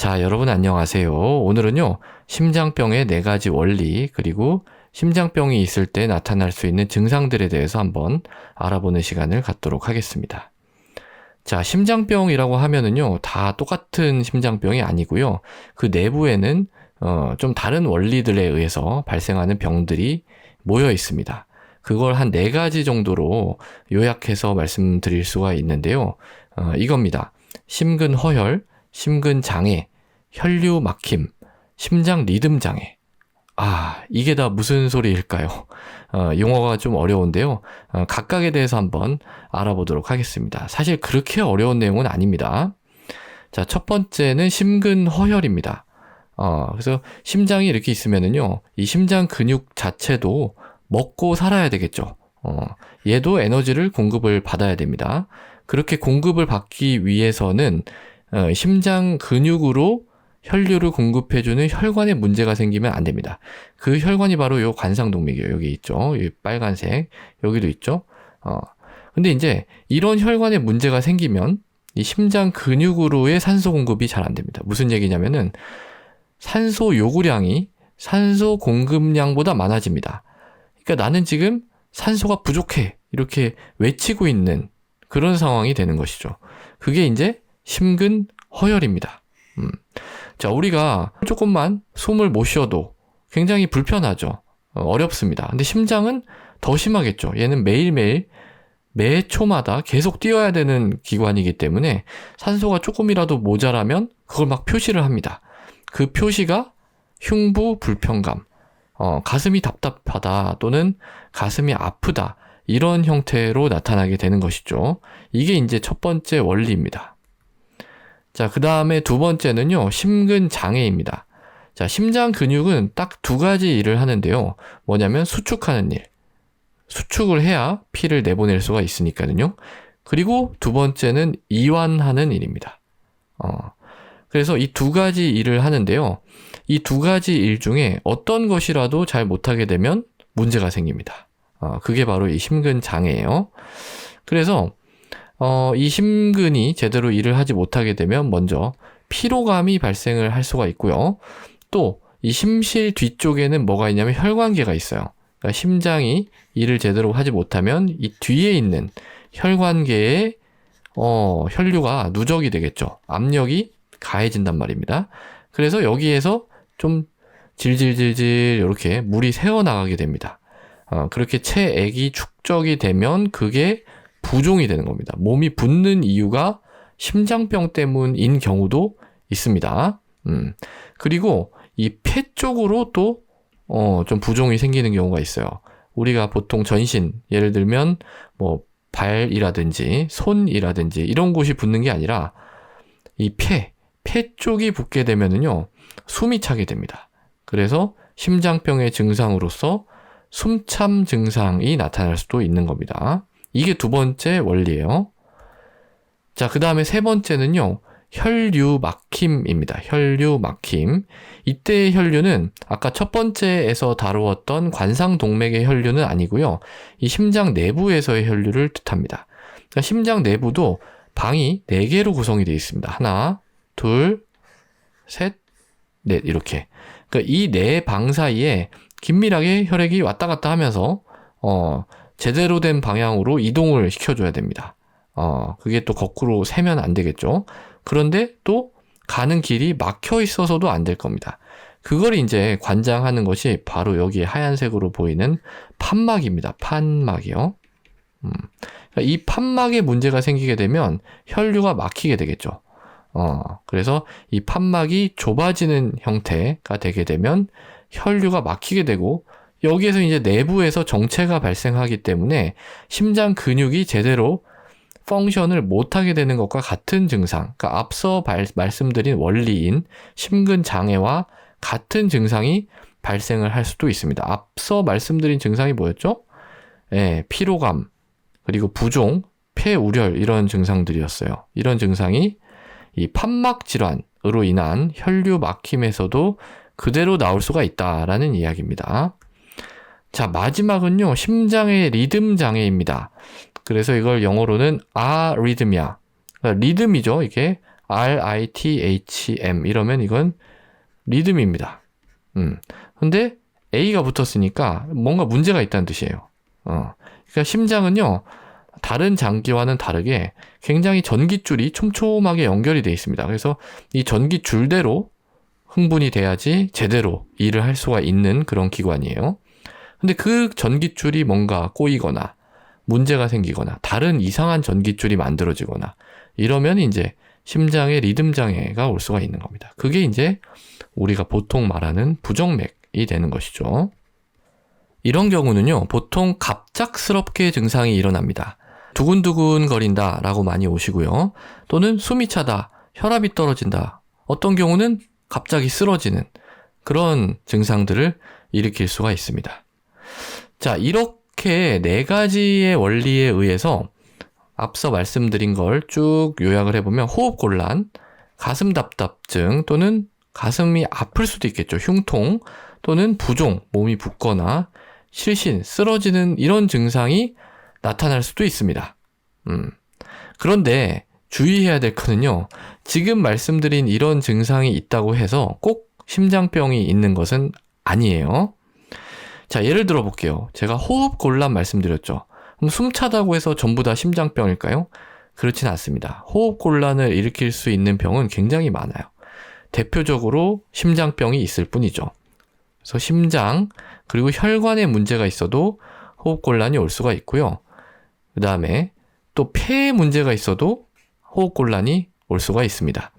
자, 여러분 안녕하세요. 오늘은요, 심장병의 4가지 원리, 그리고 심장병이 있을 때 나타날 수 있는 증상들에 대해서 한번 알아보는 시간을 갖도록 하겠습니다. 자, 심장병이라고 하면은요, 다 똑같은 심장병이 아니고요. 그 내부에는 좀 다른 원리들에 의해서 발생하는 병들이 모여 있습니다. 그걸 한 4가지 정도로 요약해서 말씀드릴 수가 있는데요. 이겁니다. 심근허혈, 심근장애, 혈류막힘, 심장 리듬장애. 이게 다 무슨 소리일까요? 용어가 좀 어려운데요. 각각에 대해서 한번 알아보도록 하겠습니다. 사실 그렇게 어려운 내용은 아닙니다. 자, 첫 번째는 심근허혈입니다. 그래서 심장이 이렇게 있으면은요, 이 심장 근육 자체도 먹고 살아야 되겠죠. 얘도 에너지를 공급을 받아야 됩니다. 그렇게 공급을 받기 위해서는 심장 근육으로 혈류를 공급해주는 혈관에 문제가 생기면 안 됩니다. 그 혈관이 바로 요 관상동맥이에요. 여기 있죠. 여기 빨간색. 여기도 있죠. 근데 이제 이런 혈관에 문제가 생기면 이 심장 근육으로의 산소 공급이 잘 안 됩니다. 무슨 얘기냐면은 산소 요구량이 산소 공급량보다 많아집니다. 그러니까 나는 지금 산소가 부족해. 이렇게 외치고 있는 그런 상황이 되는 것이죠. 그게 이제 심근허혈입니다. 자, 우리가 조금만 숨을 못 쉬어도 굉장히 불편하죠. 어렵습니다. 근데 심장은 더 심하겠죠. 얘는 매일매일 매 초마다 계속 뛰어야 되는 기관이기 때문에 산소가 조금이라도 모자라면 그걸 막 표시를 합니다. 그 표시가 흉부 불편감, 가슴이 답답하다 또는 가슴이 아프다 이런 형태로 나타나게 되는 것이죠. 이게 이제 첫 번째 원리입니다. 자, 그 다음에 두 번째는요, 심근장애입니다. 자, 심장 근육은 딱 2가지 일을 하는데요. 뭐냐면 수축하는 일. 수축을 해야 피를 내보낼 수가 있으니까요. 그리고 두 번째는 이완하는 일입니다. 그래서 이 2가지 일을 하는데요. 이 2가지 일 중에 어떤 것이라도 잘 못하게 되면 문제가 생깁니다. 그게 바로 이 심근장애예요. 그래서 이 심근이 제대로 일을 하지 못하게 되면 먼저 피로감이 발생을 할 수가 있고요. 또 이 심실 뒤쪽에는 뭐가 있냐면 혈관계가 있어요. 그러니까 심장이 일을 제대로 하지 못하면 이 뒤에 있는 혈관계에 혈류가 누적이 되겠죠. 압력이 가해진단 말입니다. 그래서 여기에서 좀 질질질질 이렇게 물이 새어나가게 됩니다. 그렇게 체액이 축적이 되면 그게 부종이 되는 겁니다. 몸이 붓는 이유가 심장병 때문인 경우도 있습니다. 그리고 이 폐 쪽으로 또 좀 부종이 생기는 경우가 있어요. 우리가 보통 전신, 예를 들면 뭐 발이라든지 손이라든지 이런 곳이 붓는 게 아니라 이 폐 쪽이 붓게 되면은요, 숨이 차게 됩니다. 그래서 심장병의 증상으로서 숨참 증상이 나타날 수도 있는 겁니다. 이게 두 번째 원리예요. 자, 그 다음에 세 번째는요, 혈류막힘입니다. 혈류막힘. 이때의 혈류는 아까 첫 번째에서 다루었던 관상동맥의 혈류는 아니고요. 이 심장 내부에서의 혈류를 뜻합니다. 그러니까 심장 내부도 방이 4개로 구성이 되어 있습니다. 하나, 둘, 셋, 넷 이렇게. 그러니까 이 4방 사이에 긴밀하게 혈액이 왔다 갔다 하면서 제대로 된 방향으로 이동을 시켜줘야 됩니다. 그게 또 거꾸로 세면 안 되겠죠. 그런데 또 가는 길이 막혀 있어서도 안 될 겁니다. 그걸 이제 관장하는 것이 바로 여기 하얀색으로 보이는 판막입니다. 판막이요. 그러니까 이 판막에 문제가 생기게 되면 혈류가 막히게 되겠죠. 그래서 이 판막이 좁아지는 형태가 되게 되면 혈류가 막히게 되고 여기에서 이제 내부에서 정체가 발생하기 때문에 심장 근육이 제대로 펑션을 못하게 되는 것과 같은 증상, 그러니까 앞서 말씀드린 원리인 심근장애와 같은 증상이 발생을 할 수도 있습니다. 앞서 말씀드린 증상이 뭐였죠? 피로감, 그리고 부종, 폐우열 이런 증상들이었어요. 이런 증상이 이 판막 질환으로 인한 혈류 막힘에서도 그대로 나올 수가 있다라는 이야기입니다. 자, 마지막은요, 심장의 리듬 장애입니다. 그래서 이걸 영어로는 아리드미아, 그러니까 리듬이죠. 이게 RITHM 이러면 이건 리듬입니다. 근데 A가 붙었으니까 뭔가 문제가 있다는 뜻이에요. 그러니까 심장은요, 다른 장기와는 다르게 굉장히 전깃줄이 촘촘하게 연결이 되어 있습니다. 그래서 이 전깃줄대로 흥분이 돼야지 제대로 일을 할 수가 있는 그런 기관이에요. 근데 그 전깃줄이 뭔가 꼬이거나 문제가 생기거나 다른 이상한 전깃줄이 만들어지거나 이러면 이제 심장에 리듬 장애가 올 수가 있는 겁니다. 그게 이제 우리가 보통 말하는 부정맥이 되는 것이죠. 이런 경우는요, 보통 갑작스럽게 증상이 일어납니다. 두근두근 거린다 라고 많이 오시고요. 또는 숨이 차다, 혈압이 떨어진다. 어떤 경우는 갑자기 쓰러지는 그런 증상들을 일으킬 수가 있습니다. 자, 이렇게 4가지의 원리에 의해서 앞서 말씀드린 걸 쭉 요약을 해보면 호흡곤란, 가슴 답답증 또는 가슴이 아플 수도 있겠죠. 흉통 또는 부종, 몸이 붓거나 실신, 쓰러지는 이런 증상이 나타날 수도 있습니다. 그런데 주의해야 될 거는요. 지금 말씀드린 이런 증상이 있다고 해서 꼭 심장병이 있는 것은 아니에요. 자, 예를 들어 볼게요. 제가 호흡곤란 말씀드렸죠. 그럼 숨 차다고 해서 전부 다 심장병일까요? 그렇진 않습니다. 호흡곤란을 일으킬 수 있는 병은 굉장히 많아요. 대표적으로 심장병이 있을 뿐이죠. 그래서 심장, 그리고 혈관에 문제가 있어도 호흡곤란이 올 수가 있고요. 그 다음에 또 폐에 문제가 있어도 호흡곤란이 올 수가 있습니다.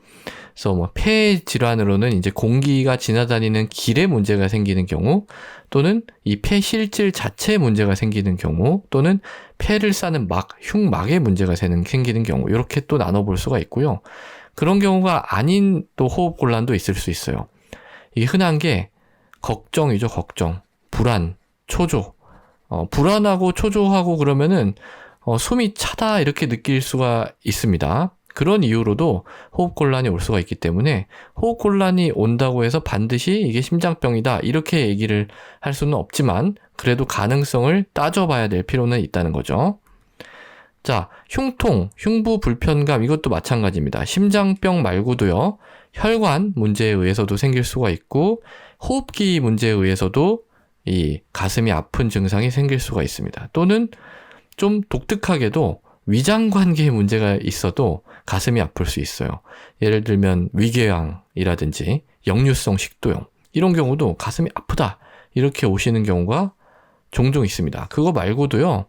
그래서 뭐 폐 질환으로는 이제 공기가 지나다니는 길에 문제가 생기는 경우, 또는 이 폐 실질 자체에 문제가 생기는 경우, 또는 폐를 싸는 막, 흉막에 문제가 생기는 경우, 이렇게 또 나눠볼 수가 있고요. 그런 경우가 아닌 또 호흡곤란도 있을 수 있어요. 이게 흔한 게 걱정이죠, 걱정. 불안, 초조. 불안하고 초조하고 그러면은 숨이 차다 이렇게 느낄 수가 있습니다. 그런 이유로도 호흡곤란이 올 수가 있기 때문에 호흡곤란이 온다고 해서 반드시 이게 심장병이다 이렇게 얘기를 할 수는 없지만 그래도 가능성을 따져봐야 될 필요는 있다는 거죠. 자, 흉통, 흉부 불편감 이것도 마찬가지입니다. 심장병 말고도요. 혈관 문제에 의해서도 생길 수가 있고 호흡기 문제에 의해서도 이 가슴이 아픈 증상이 생길 수가 있습니다. 또는 좀 독특하게도 위장관계에 문제가 있어도 가슴이 아플 수 있어요. 예를 들면 위궤양이라든지 역류성 식도염 이런 경우도 가슴이 아프다 이렇게 오시는 경우가 종종 있습니다. 그거 말고도요.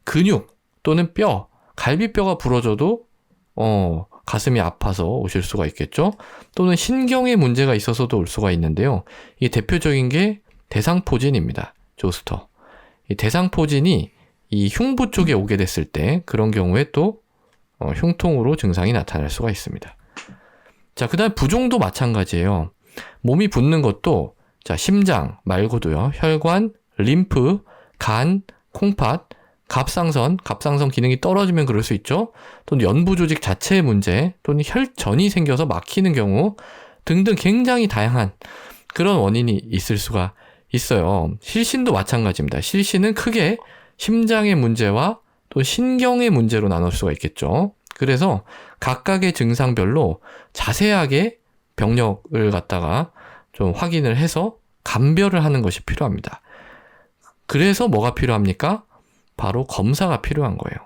근육 또는 뼈, 갈비뼈가 부러져도 가슴이 아파서 오실 수가 있겠죠. 또는 신경에 문제가 있어서도 올 수가 있는데요. 이 대표적인 게 대상포진입니다. 조스터. 이 대상포진이 이 흉부 쪽에 오게 됐을 때 그런 경우에 또 흉통으로 증상이 나타날 수가 있습니다. 자, 그 다음 부종도 마찬가지예요. 몸이 붓는 것도 자, 심장 말고도요. 혈관, 림프, 간, 콩팥, 갑상선 기능이 떨어지면 그럴 수 있죠. 또는 연부 조직 자체의 문제, 또는 혈전이 생겨서 막히는 경우 등등 굉장히 다양한 그런 원인이 있을 수가 있어요. 실신도 마찬가지입니다. 실신은 크게 심장의 문제와 또 신경의 문제로 나눌 수가 있겠죠. 그래서 각각의 증상별로 자세하게 병력을 갖다가 좀 확인을 해서 감별을 하는 것이 필요합니다. 그래서 뭐가 필요합니까? 바로 검사가 필요한 거예요.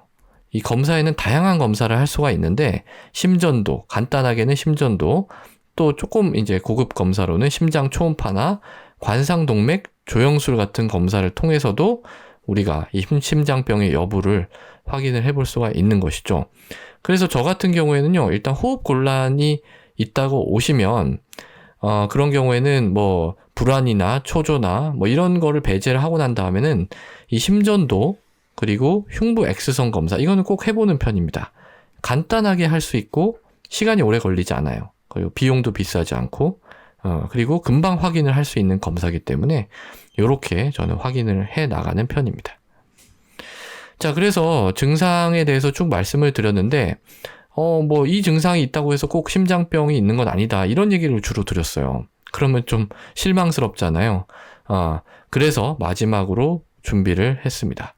이 검사에는 다양한 검사를 할 수가 있는데 심전도, 간단하게는 심전도, 또 조금 이제 고급 검사로는 심장 초음파나 관상동맥 조영술 같은 검사를 통해서도 우리가 이 심장병의 여부를 확인을 해볼 수가 있는 것이죠. 그래서 저 같은 경우에는요, 일단 호흡곤란이 있다고 오시면 그런 경우에는 뭐 불안이나 초조나 뭐 이런 거를 배제를 하고 난 다음에는 이 심전도 그리고 흉부 X선 검사 이거는 꼭 해보는 편입니다. 간단하게 할 수 있고 시간이 오래 걸리지 않아요. 그리고 비용도 비싸지 않고 그리고 금방 확인을 할 수 있는 검사이기 때문에 이렇게 저는 확인을 해 나가는 편입니다. 자, 그래서 증상에 대해서 쭉 말씀을 드렸는데 뭐 이 증상이 있다고 해서 꼭 심장병이 있는 건 아니다 이런 얘기를 주로 드렸어요. 그러면 좀 실망스럽잖아요. 그래서 마지막으로 준비를 했습니다.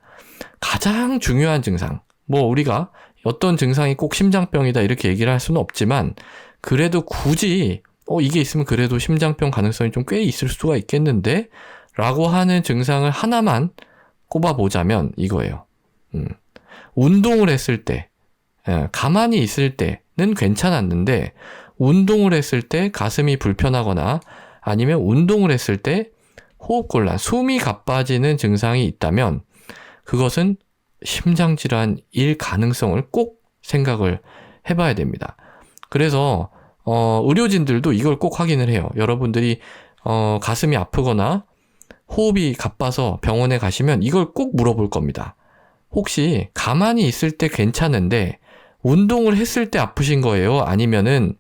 가장 중요한 증상, 뭐 우리가 어떤 증상이 꼭 심장병이다 이렇게 얘기를 할 수는 없지만 그래도 굳이 이게 있으면 그래도 심장병 가능성이 좀 꽤 있을 수가 있겠는데 라고 하는 증상을 하나만 꼽아보자면 이거예요. 운동을 했을 때, 가만히 있을 때는 괜찮았는데 운동을 했을 때 가슴이 불편하거나 아니면 운동을 했을 때 호흡곤란, 숨이 가빠지는 증상이 있다면 그것은 심장질환일 가능성을 꼭 생각을 해봐야 됩니다. 그래서 의료진들도 이걸 꼭 확인을 해요. 여러분들이 가슴이 아프거나 호흡이 가빠서 병원에 가시면 이걸 꼭 물어볼 겁니다. 혹시 가만히 있을 때 괜찮은데 운동을 했을 때 아프신 거예요? 아니면은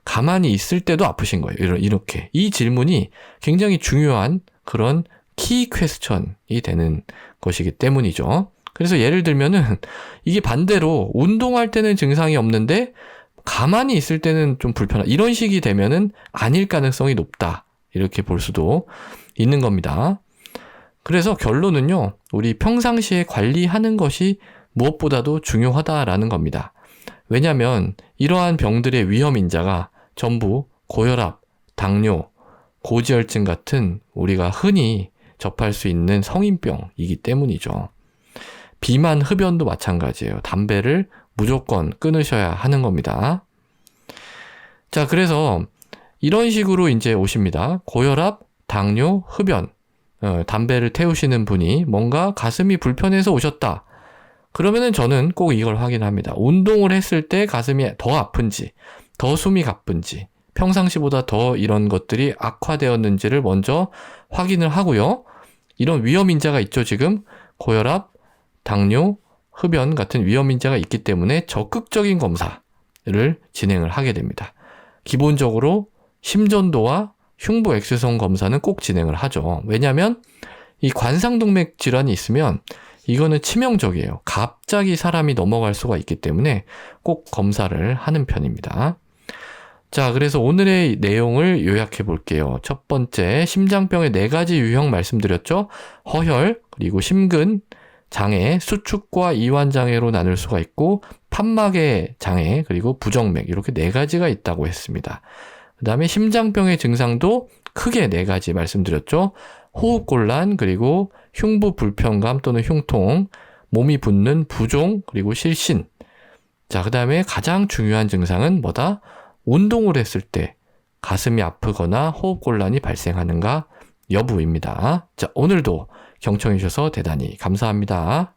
가만히 있을 때도 아프신 거예요? 이렇게. 이 질문이 굉장히 중요한 그런 키 퀘스천이 되는 것이기 때문이죠. 그래서 예를 들면은 이게 반대로 운동할 때는 증상이 없는데 가만히 있을 때는 좀 불편하다. 이런 식이 되면은 아닐 가능성이 높다. 이렇게 볼 수도 있는 겁니다. 그래서 결론은요, 우리 평상시에 관리하는 것이 무엇보다도 중요하다라는 겁니다. 왜냐하면 이러한 병들의 위험 인자가 전부 고혈압, 당뇨, 고지혈증 같은 우리가 흔히 접할 수 있는 성인병이기 때문이죠. 비만, 흡연도 마찬가지예요. 담배를 무조건 끊으셔야 하는 겁니다. 자, 그래서 이런 식으로 이제 오십니다. 고혈압, 당뇨, 흡연, 담배를 태우시는 분이 뭔가 가슴이 불편해서 오셨다. 그러면은 저는 꼭 이걸 확인합니다. 운동을 했을 때 가슴이 더 아픈지, 더 숨이 가쁜지, 평상시보다 더 이런 것들이 악화되었는지를 먼저 확인을 하고요. 이런 위험인자가 있죠, 지금. 고혈압, 당뇨, 흡연 같은 위험인자가 있기 때문에 적극적인 검사를 진행을 하게 됩니다. 기본적으로 심전도와 흉부 엑스선 검사는 꼭 진행을 하죠. 왜냐하면 이 관상동맥 질환이 있으면 이거는 치명적이에요. 갑자기 사람이 넘어갈 수가 있기 때문에 꼭 검사를 하는 편입니다. 자, 그래서 오늘의 내용을 요약해 볼게요. 첫 번째, 심장병의 4가지 유형 말씀드렸죠. 허혈, 그리고 심근, 장애, 수축과 이완 장애로 나눌 수가 있고 판막의 장애, 그리고 부정맥 이렇게 4가지가 있다고 했습니다. 그 다음에 심장병의 증상도 크게 4가지 말씀드렸죠. 호흡곤란, 그리고 흉부 불편감 또는 흉통, 몸이 붓는 부종, 그리고 실신. 자, 그 다음에 가장 중요한 증상은 뭐다? 운동을 했을 때 가슴이 아프거나 호흡곤란이 발생하는가 여부입니다. 자, 오늘도 경청해 주셔서 대단히 감사합니다.